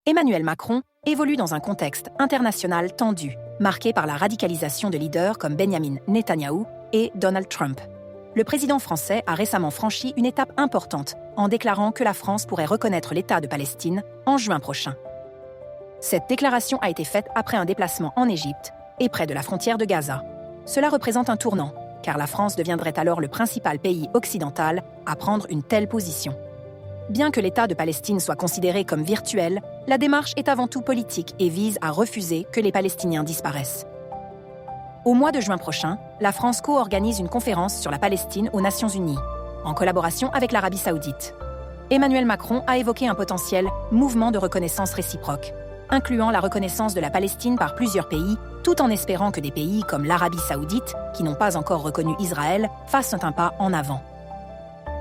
Emmanuel Macron évolue dans un contexte international tendu, marqué par la radicalisation de leaders comme Benjamin Netanyahou et Donald Trump. Le président français a récemment franchi une étape importante en déclarant que la France pourrait reconnaître l'État de Palestine en juin prochain. Cette déclaration a été faite après un déplacement en Égypte et près de la frontière de Gaza. Cela représente un tournant, car la France deviendrait alors le principal pays occidental à prendre une telle position. Bien que l'État de Palestine soit considéré comme virtuel, la démarche est avant tout politique et vise à refuser que les Palestiniens disparaissent. Au mois de juin prochain, la France co-organise une conférence sur la Palestine aux Nations Unies, en collaboration avec l'Arabie Saoudite. Emmanuel Macron a évoqué un potentiel mouvement de reconnaissance réciproque, incluant la reconnaissance de la Palestine par plusieurs pays, tout en espérant que des pays comme l'Arabie Saoudite, qui n'ont pas encore reconnu Israël, fassent un pas en avant.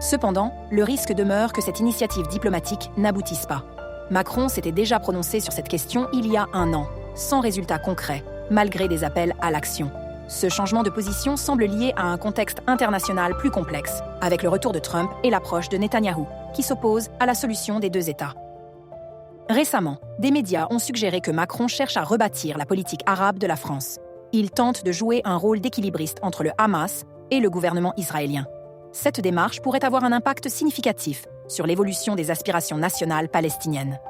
Cependant, le risque demeure que cette initiative diplomatique n'aboutisse pas. Macron s'était déjà prononcé sur cette question il y a un an, sans résultat concret, malgré des appels à l'action. Ce changement de position semble lié à un contexte international plus complexe, avec le retour de Trump et l'approche de Netanyahou, qui s'oppose à la solution des deux États. Récemment, des médias ont suggéré que Macron cherche à rebâtir la politique arabe de la France. Il tente de jouer un rôle d'équilibriste entre le Hamas et le gouvernement israélien. Cette démarche pourrait avoir un impact significatif sur l'évolution des aspirations nationales palestiniennes.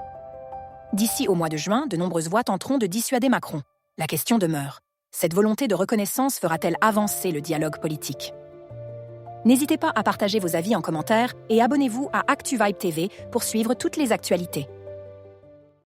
D'ici au mois de juin, de nombreuses voix tenteront de dissuader Macron. La question demeure. Cette volonté de reconnaissance fera-t-elle avancer le dialogue politique ? N'hésitez pas à partager vos avis en commentaire et abonnez-vous à ActuVibe TV pour suivre toutes les actualités.